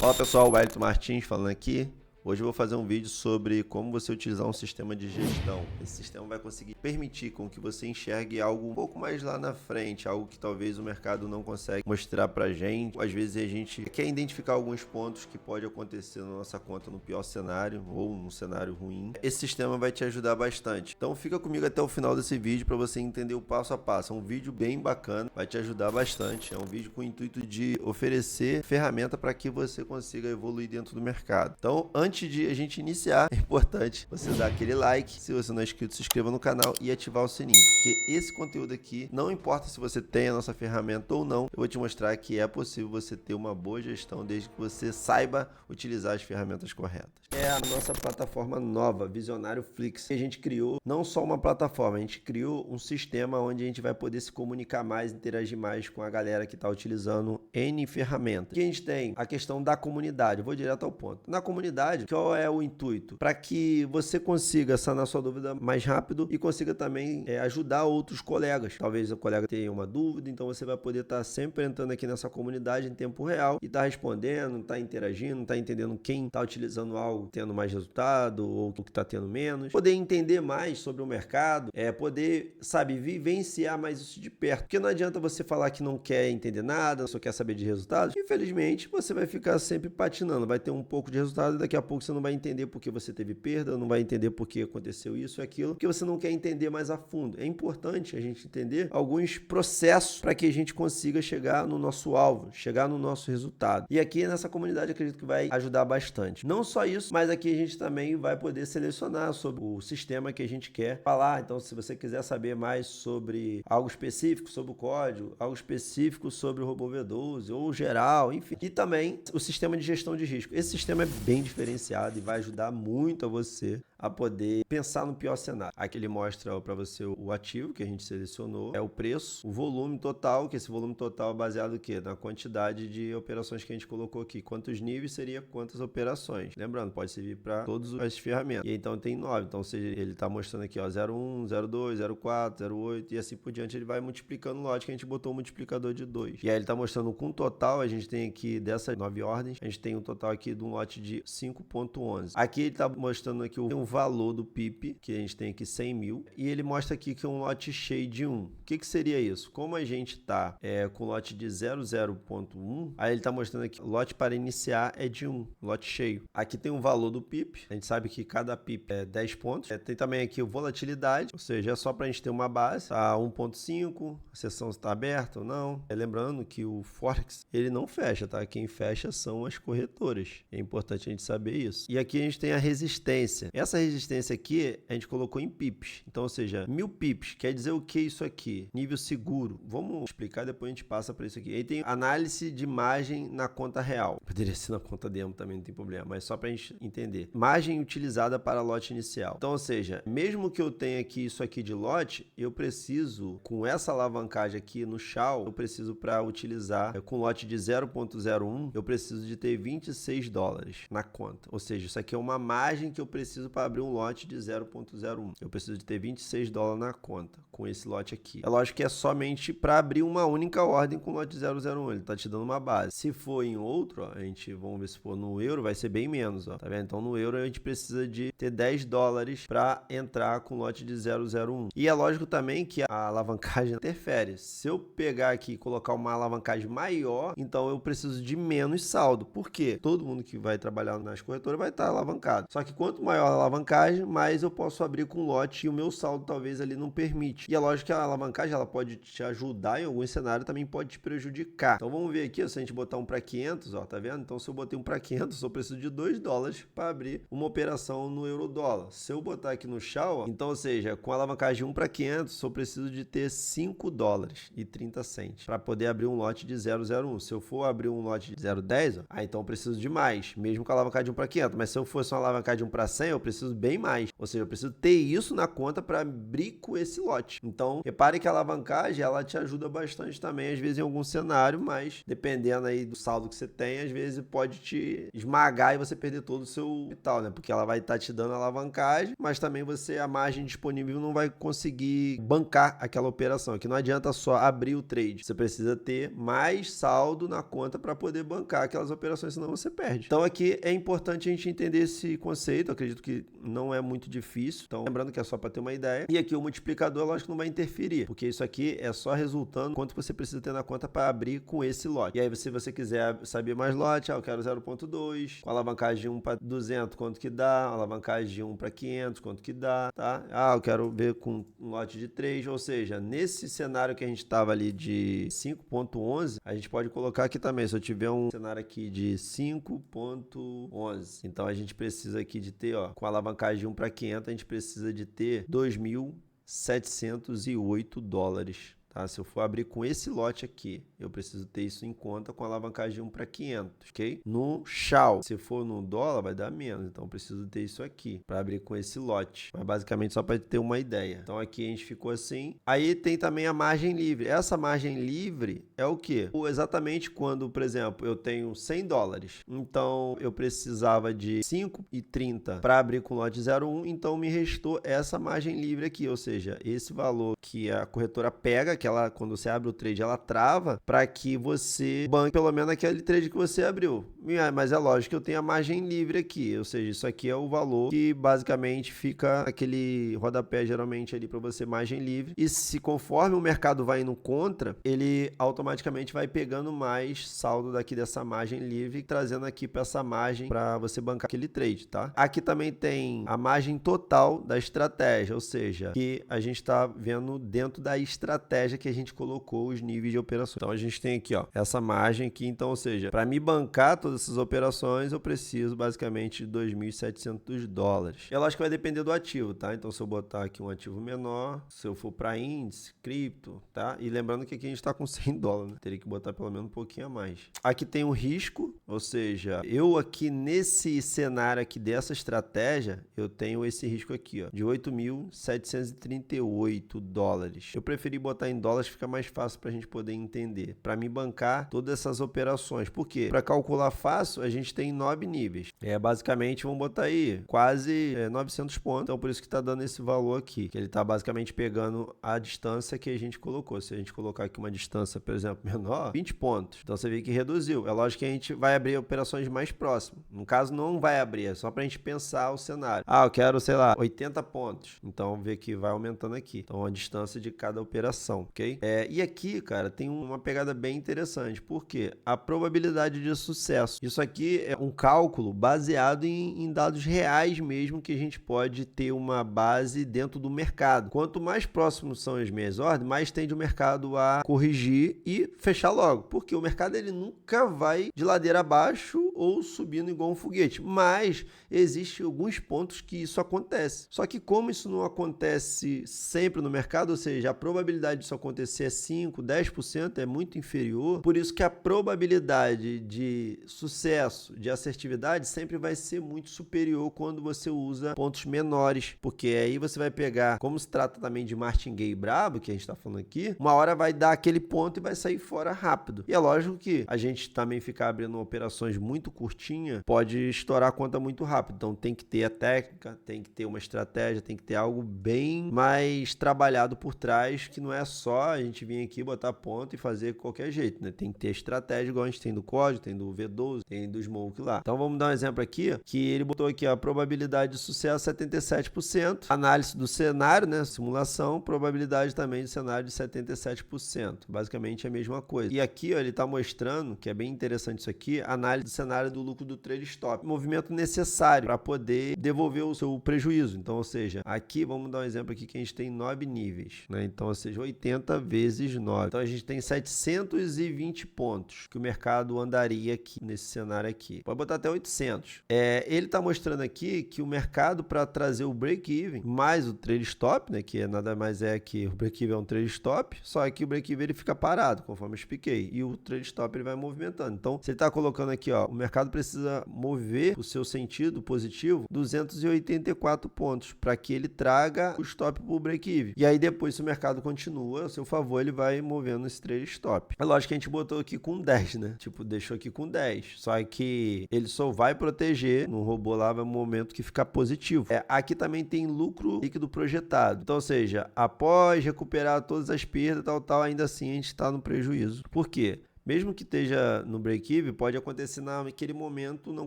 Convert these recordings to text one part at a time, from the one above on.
Fala pessoal, o Wellington Martins falando aqui. Hoje eu vou fazer um vídeo sobre como você utilizar um sistema de gestão. Esse sistema vai conseguir permitir com que você enxergue algo um pouco mais lá na frente, algo que talvez o mercado não consegue mostrar pra gente. Às vezes a gente quer identificar alguns pontos que pode acontecer na nossa conta no pior cenário ou num cenário ruim. Esse sistema vai te ajudar bastante. Então fica comigo até o final desse vídeo para você entender o passo a passo. É um vídeo bem bacana, vai te ajudar bastante. É um vídeo com o intuito de oferecer ferramenta para que você consiga evoluir dentro do mercado. Então, antes de a gente iniciar, é importante você dar aquele like, se você não é inscrito, se inscreva no canal e ativar o sininho, porque esse conteúdo aqui, não importa se você tem a nossa ferramenta ou não, eu vou te mostrar que é possível você ter uma boa gestão desde que você saiba utilizar as ferramentas corretas. É a nossa plataforma nova, Visionário Flix. A gente criou não só uma plataforma, a gente criou um sistema onde a gente vai poder se comunicar mais, interagir mais com a galera que está utilizando N ferramentas. Aqui a gente tem a questão da comunidade, eu vou direto ao ponto. Na comunidade, qual é o intuito? Para que você consiga sanar sua dúvida mais rápido e consiga também ajudar outros colegas. Talvez o colega tenha uma dúvida, então você vai poder estar sempre entrando aqui nessa comunidade em tempo real e estar respondendo, estar interagindo, estar entendendo quem está utilizando algo tendo mais resultado ou o que está tendo menos. Poder entender mais sobre o mercado, poder, sabe, vivenciar mais isso de perto. Porque não adianta você falar que não quer entender nada, só quer saber de resultados. Infelizmente, você vai ficar sempre patinando. Vai ter um pouco de resultado e daqui a pouco você não vai entender porque você teve perda, não vai entender porque aconteceu isso e aquilo, porque você não quer entender mais a fundo. É importante a gente entender alguns processos para que a gente consiga chegar no nosso alvo, chegar no nosso resultado. E aqui nessa comunidade acredito que vai ajudar bastante. Não só isso, mas aqui a gente também vai poder selecionar sobre o sistema que a gente quer falar. Então, se você quiser saber mais sobre algo específico, sobre o código, algo específico sobre o robô V12 ou geral, enfim. E também o sistema de gestão de risco. Esse sistema é bem diferenciado e vai ajudar muito a você a poder pensar no pior cenário. Aqui ele mostra para você o ativo que a gente selecionou, o preço, o volume total, que esse volume total é baseado no quê? Na quantidade de operações que a gente colocou aqui. Quantos níveis seria quantas operações. Lembrando, pode servir para todas as ferramentas. E então tem 9. Então, ou seja, ele está mostrando aqui, ó, 01, 02, 04, 08 e assim por diante. Ele vai multiplicando o lote que a gente botou um multiplicador de 2. E aí ele está mostrando com o total, a gente tem aqui dessas 9 ordens, a gente tem um total aqui de um lote de 5.11. Aqui ele está mostrando aqui o valor do PIP, que a gente tem aqui 100 mil, e ele mostra aqui que é um lote cheio de 1. O que seria isso? Como a gente está com lote de 00.1, aí ele está mostrando aqui, o lote para iniciar é de 1, lote cheio. Aqui tem o valor do PIP, a gente sabe que cada PIP é 10 pontos. Tem também aqui o volatilidade, ou seja, é só para a gente ter uma base, tá 1.5, a sessão está aberta ou não. Lembrando que o Forex, ele não fecha, tá? Quem fecha são as corretoras. É importante a gente saber isso. E aqui a gente tem a resistência. Essa resistência aqui a gente colocou em pips. Então, ou seja, 1000 pips. Quer dizer o que isso aqui? Nível seguro. Vamos explicar, depois a gente passa para isso aqui. Aí tem análise de margem na conta real. Poderia ser na conta demo também, não tem problema. Mas só para a gente entender. Margem utilizada para lote inicial. Então, ou seja, mesmo que eu tenha aqui isso aqui de lote, eu preciso, com essa alavancagem aqui no SHAL, eu preciso para utilizar com lote de 0.01, eu preciso de ter 26 dólares na conta. Ou seja, isso aqui é uma margem que eu preciso para abrir um lote de 0.01. Eu preciso de ter 26 dólares na conta com esse lote aqui. É lógico que é somente para abrir uma única ordem com lote 001. Ele tá te dando uma base. Se for em outro, ó, vamos ver se for no euro, vai ser bem menos, ó. Tá vendo? Então no euro a gente precisa de ter 10 dólares para entrar com lote de 001. E é lógico também que a alavancagem interfere. Se eu pegar aqui e colocar uma alavancagem maior, então eu preciso de menos saldo. Por quê? Todo mundo que vai trabalhar nas corretoras vai estar alavancado. Só que quanto maior a alavancagem, mais eu posso abrir com lote e o meu saldo talvez ali não permite. E é lógico que a alavancagem ela pode te ajudar em algum cenário, também pode te prejudicar. Então vamos ver aqui, se a gente botar um para 500, ó, tá vendo? Então se eu botei um para 500, eu preciso de 2 dólares para abrir uma operação no euro dólar. Se eu botar aqui no SHAL, ó, então ou seja, com a alavancagem 1 para 500, eu preciso de ter 5 dólares e 30 cents para poder abrir um lote de 001. Se eu for abrir um lote de 0,10, ó, então eu preciso de mais, mesmo com a alavancagem de 1 para 500. Mas se eu fosse uma alavancagem de 1 para 100, eu preciso bem mais. Ou seja, eu preciso ter isso na conta para abrir com esse lote. lote. Então, repare que a alavancagem, ela te ajuda bastante também, às vezes em algum cenário, mas dependendo aí do saldo que você tem, às vezes pode te esmagar e você perder todo o seu capital, né? Porque ela vai estar te dando alavancagem, mas também a margem disponível não vai conseguir bancar aquela operação. Aqui não adianta só abrir o trade. Você precisa ter mais saldo na conta para poder bancar aquelas operações, senão você perde. Então aqui é importante a gente entender esse conceito. Eu acredito que não é muito difícil. Então, lembrando que é só para ter uma ideia. E aqui o multiplicador, lógico, não vai interferir, porque isso aqui é só resultando quanto você precisa ter na conta para abrir com esse lote. E aí, se você quiser saber mais lote, eu quero 0.2, com alavancagem de 1 para 200, quanto que dá? Alavancagem de 1 para 500, quanto que dá, tá? Eu quero ver com um lote de 3, ou seja, nesse cenário que a gente estava ali de 5.11, a gente pode colocar aqui também, se eu tiver um cenário aqui de 5.11, então a gente precisa aqui de ter, com alavancagem de 1 para 500, a gente precisa de ter 2.708 dólares. Tá? Se eu for abrir com esse lote aqui, eu preciso ter isso em conta com a alavancagem de 1 para 500, ok? No Shao, se for no dólar, vai dar menos. Então, eu preciso ter isso aqui para abrir com esse lote. Mas, basicamente, só para ter uma ideia. Então, aqui a gente ficou assim. Aí, tem também a margem livre. Essa margem livre é o quê? Exatamente quando, por exemplo, eu tenho 100 dólares. Então, eu precisava de 5,30 para abrir com lote 0,1. Então, me restou essa margem livre aqui. Ou seja, esse valor que a corretora pega, que ela, quando você abre o trade, ela trava para que você banque pelo menos aquele trade que você abriu. Mas é lógico que eu tenho a margem livre aqui, ou seja, isso aqui é o valor que basicamente fica aquele rodapé geralmente ali para você, margem livre. E se conforme o mercado vai indo contra, ele automaticamente vai pegando mais saldo daqui dessa margem livre, trazendo aqui para essa margem para você bancar aquele trade, tá? Aqui também tem a margem total da estratégia, ou seja, que a gente está vendo dentro da estratégia que a gente colocou os níveis de operações. Então a gente tem aqui, essa margem aqui, então, ou seja, para me bancar todas essas operações, eu preciso basicamente de 2.700 dólares. É lógico que vai depender do ativo, tá? Então se eu botar aqui um ativo menor, se eu for para índice, cripto, tá? E lembrando que aqui a gente está com 100 dólares, né? Teria que botar pelo menos um pouquinho a mais. Aqui tem um risco, ou seja, eu aqui nesse cenário aqui dessa estratégia, eu tenho esse risco aqui, de 8.738 dólares. Eu preferi botar em dólares, fica mais fácil para a gente poder entender. Para me bancar todas essas operações. Por quê? Para calcular fácil, a gente tem 9 níveis. Basicamente, vamos botar aí quase 900 pontos. Então, por isso que está dando esse valor aqui. Que ele está basicamente pegando a distância que a gente colocou. Se a gente colocar aqui uma distância, por exemplo, menor, 20 pontos. Então, você vê que reduziu. É lógico que a gente vai abrir operações mais próximas. No caso, não vai abrir. É só para a gente pensar o cenário. Eu quero, sei lá, 80 pontos. Então, vamos ver que vai aumentando aqui. Então, a distância de cada operação, ok? E aqui, cara, tem uma pegada bem interessante. Por quê? A probabilidade de sucesso. Isso aqui é um cálculo baseado em dados reais mesmo, que a gente pode ter uma base dentro do mercado. Quanto mais próximos são as minhas ordens, mais tende o mercado a corrigir e fechar logo. Porque o mercado ele nunca vai de ladeira abaixo ou subindo igual um foguete. Mas existem alguns pontos que isso acontece. Só que como isso não acontece sempre no mercado, ou seja, a probabilidade disso acontecer é 5, 10%, é muito inferior. Por isso que a probabilidade de sucesso, de assertividade, sempre vai ser muito superior quando você usa pontos menores. Porque aí você vai pegar, como se trata também de martingale brabo, que a gente está falando aqui, uma hora vai dar aquele ponto e vai sair fora rápido. E é lógico que a gente também ficar abrindo operações muito curtinhas pode estourar a conta muito rápido. Então tem que ter a técnica, tem que ter uma estratégia, tem que ter algo bem mais trabalhado por trás, que não é só a gente vir aqui, botar ponto e fazer de qualquer jeito, né? Tem que ter estratégia, igual a gente tem do código, tem do V12, tem do Smoke lá. Então vamos dar um exemplo aqui, que ele botou aqui a probabilidade de sucesso 77%, análise do cenário, né? Simulação, probabilidade também de cenário de 77%. Basicamente é a mesma coisa. E aqui, ó, ele tá mostrando, que é bem interessante isso aqui, análise do cenário do lucro do trade stop. Movimento necessário para poder devolver o seu prejuízo. Então, ou seja, aqui vamos dar um exemplo aqui que a gente tem 9 níveis, né? Então, ou seja, 80 vezes 9. Então, a gente tem 700 920 pontos que o mercado andaria aqui nesse cenário aqui. Pode botar até 800. Ele está mostrando aqui que o mercado, para trazer o break-even mais o trailing stop, né, que nada mais é que o break-even é um trailing stop, só que o break-even ele fica parado, conforme eu expliquei, e o trailing stop ele vai movimentando. Então, você está colocando aqui, ó, o mercado precisa mover o seu sentido positivo 284 pontos para que ele traga o stop para o break-even. E aí depois, se o mercado continua a seu favor, ele vai movendo esse trailing stop. É lógico que a gente botou aqui com 10, né? Tipo, deixou aqui com 10. Só que ele só vai proteger no robô lá no momento que ficar positivo. Aqui também tem lucro líquido projetado. Então, ou seja, após recuperar todas as perdas, tal, ainda assim a gente está no prejuízo. Por quê? Mesmo que esteja no break-even, pode acontecer naquele momento não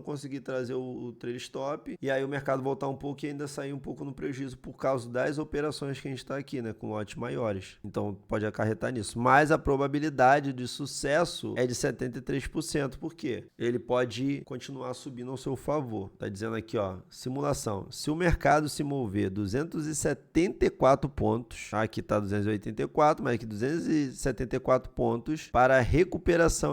conseguir trazer o trailing stop e aí o mercado voltar um pouco e ainda sair um pouco no prejuízo por causa das operações que a gente está aqui, né, com lotes maiores. Então pode acarretar nisso. Mas a probabilidade de sucesso é de 73%. Por quê? Ele pode continuar subindo ao seu favor. Tá dizendo aqui, ó, simulação. Se o mercado se mover 274 pontos, aqui está 284, mas aqui 274 pontos para recuperar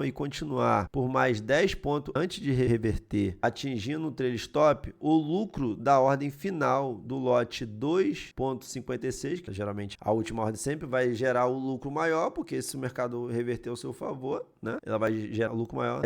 e continuar por mais 10 pontos antes de reverter, atingindo o trailing stop, o lucro da ordem final do lote 2.56, que geralmente a última ordem sempre vai gerar o lucro maior, porque se o mercado reverter ao seu favor, né, ela vai gerar lucro maior.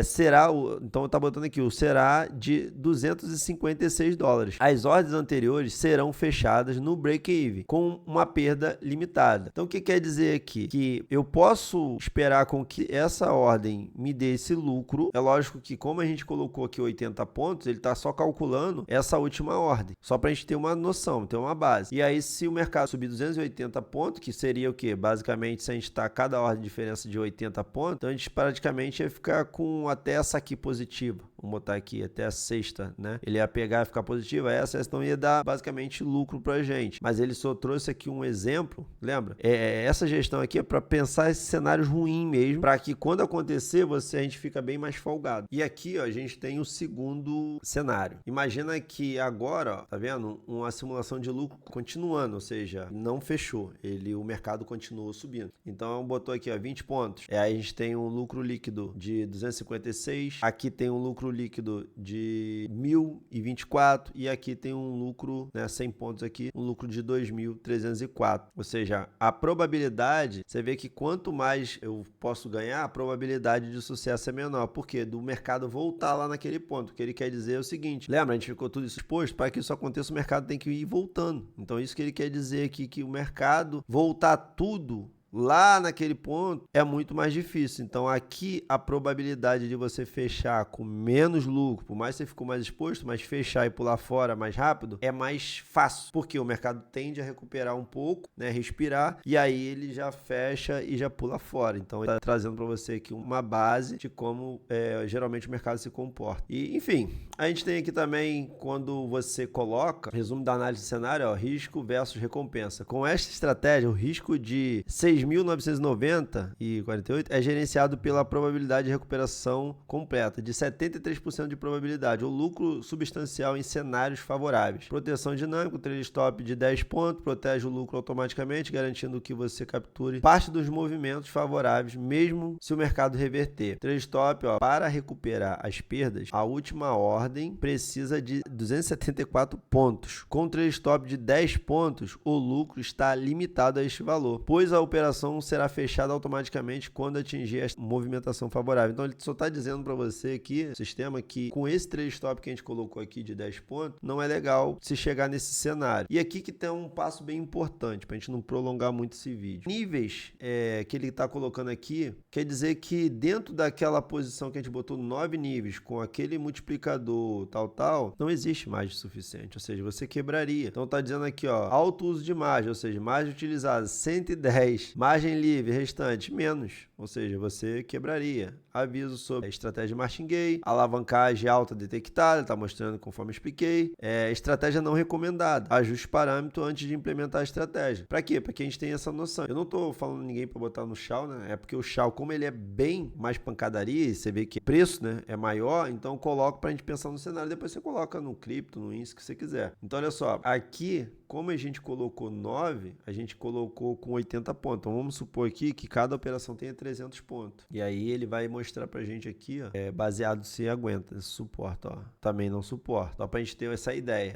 Então tá botando aqui, será de $256. As ordens anteriores serão fechadas no break-even, com uma perda limitada. Então o que quer dizer aqui? Que eu posso esperar com que essa ordem me dê esse lucro. É lógico que como a gente colocou aqui 80 pontos, ele está só calculando essa última ordem, só para a gente ter uma noção, ter uma base. E aí se o mercado subir 280 pontos, que seria o quê? Basicamente, se a gente está cada ordem de diferença de 80 pontos, então a gente praticamente ia ficar com até essa aqui positiva. Vamos botar aqui até a sexta, né? Ele ia pegar e ficar positiva, essa não ia dar basicamente lucro pra gente. Mas ele só trouxe aqui um exemplo, lembra? Essa gestão aqui é para pensar esses cenários ruins mesmo, para que quando acontecer, a gente fica bem mais folgado. E aqui, ó, a gente tem o segundo cenário. Imagina que agora, ó, tá vendo? Uma simulação de lucro continuando, ou seja, não fechou. O mercado continuou subindo. Então, botou aqui, ó, 20 pontos. Aí a gente tem um lucro líquido de 256. Aqui tem um lucro líquido de 1.024 e aqui tem um lucro, né, 100 pontos aqui, um lucro de 2.304. Ou seja, a probabilidade, você vê que quanto mais eu posso ganhar, a probabilidade de sucesso é menor. Por quê? Do mercado voltar lá naquele ponto. O que ele quer dizer é o seguinte, lembra, a gente ficou tudo exposto? Para que isso aconteça, o mercado tem que ir voltando. Então isso que ele quer dizer aqui, que o mercado voltar tudo lá naquele ponto é muito mais difícil. Então aqui a probabilidade de você fechar com menos lucro, por mais que você ficou mais exposto, mas fechar e pular fora mais rápido é mais fácil, porque o mercado tende a recuperar um pouco, né, respirar, e aí ele já fecha e já pula fora. Então ele está trazendo para você aqui uma base de como geralmente o mercado se comporta. E enfim, a gente tem aqui também quando você coloca, resumo da análise de cenário, ó, risco versus recompensa. Com esta estratégia, o risco de 6.990 e 48 é gerenciado pela probabilidade de recuperação completa, de 73% de probabilidade, ou lucro substancial em cenários favoráveis. Proteção dinâmica, o trailing stop de 10 pontos, protege o lucro automaticamente, garantindo que você capture parte dos movimentos favoráveis, mesmo se o mercado reverter. Trailing stop, ó, para recuperar as perdas, a última ordem precisa de 274 pontos. Com trailing stop de 10 pontos, o lucro está limitado a este valor, pois a operação será fechada automaticamente quando atingir a movimentação favorável. Então ele só está dizendo para você aqui, o sistema, que com esse trailing stop que a gente colocou aqui de 10 pontos, não é legal se chegar nesse cenário. E aqui que tem um passo bem importante, para a gente não prolongar muito esse vídeo. Níveis que ele está colocando aqui, quer dizer que dentro daquela posição que a gente botou 9 níveis, com aquele multiplicador tal, não existe margem suficiente, ou seja, você quebraria. Então está dizendo aqui, ó, alto uso de margem, ou seja, margem utilizada 110, margem livre restante menos, ou seja, você quebraria. aviso sobre a estratégia martingale, alavancagem alta detectada, está mostrando conforme eu expliquei, estratégia não recomendada, ajuste parâmetro antes de implementar a estratégia. Para quê? Para que a gente tenha essa noção. Eu não estou falando ninguém para botar no Shao, né? É porque o Shao, como ele é bem mais pancadaria, e você vê que o preço, né, é maior, então coloca para a gente pensar no cenário, depois você coloca no cripto, no índice que você quiser. Então olha só, aqui, como a gente colocou 9, a gente colocou com 80 pontos. Então vamos supor aqui que cada operação tenha 300 pontos. E aí ele vai mostrar pra gente aqui, ó, baseado se aguenta esse suporte, ó. Também não suporta. Só pra gente ter essa ideia.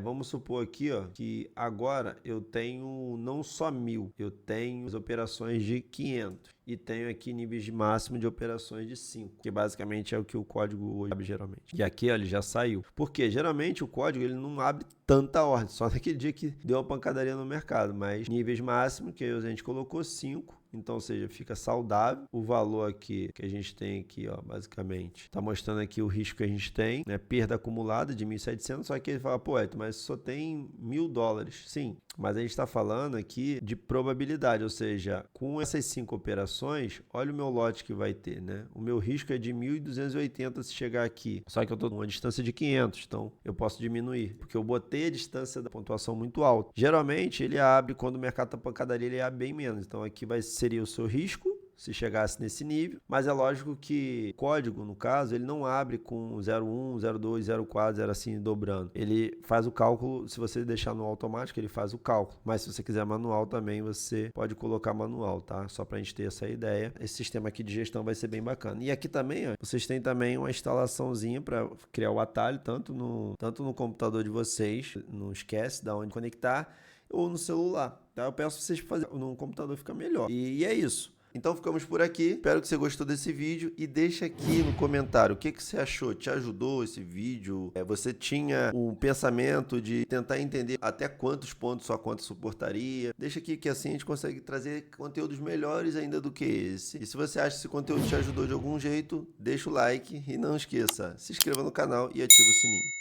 Vamos supor aqui, ó, que agora eu tenho não só 1000, eu tenho as operações de 500. E tenho aqui níveis de máximo de operações de 5, que basicamente é o que o código hoje abre geralmente. E aqui, ó, ele já saiu. Porque geralmente o código ele não abre tanta ordem, só naquele dia que deu uma pancadaria no mercado. Mas níveis máximos, que a gente colocou 5. Então, ou seja, fica saudável. O valor aqui que a gente tem aqui, ó, basicamente, está mostrando aqui o risco que a gente tem, né? Perda acumulada de 1.700, só que ele fala, pô, mas só tem $1.000. Sim, mas a gente está falando aqui de probabilidade, ou seja, com essas 5 operações, olha o meu lote que vai ter, né? O meu risco é de 1.280 se chegar aqui, só que eu estou numa distância de 500, então eu posso diminuir, porque eu botei a distância da pontuação muito alta. Geralmente, ele abre, quando o mercado está pancadaria, ele abre bem menos, então aqui seria o seu risco, se chegasse nesse nível, mas é lógico que o código, no caso, ele não abre com 01, 02, 04, 0 assim, dobrando. Ele faz o cálculo, se você deixar no automático, ele faz o cálculo, mas se você quiser manual também, você pode colocar manual, tá? Só pra gente ter essa ideia. Esse sistema aqui de gestão vai ser bem bacana. E aqui também, ó, vocês têm também uma instalaçãozinha para criar o atalho, tanto no computador de vocês, não esquece de onde conectar, ou no celular, tá? Eu peço pra vocês fazerem no computador, fica melhor. E é isso. Então ficamos por aqui, espero que você gostou desse vídeo e deixa aqui no comentário o que você achou, te ajudou esse vídeo? Você tinha um pensamento de tentar entender até quantos pontos sua conta suportaria? Deixa aqui que assim a gente consegue trazer conteúdos melhores ainda do que esse. E se você acha que esse conteúdo te ajudou de algum jeito, deixa o like e não esqueça, se inscreva no canal e ativa o sininho.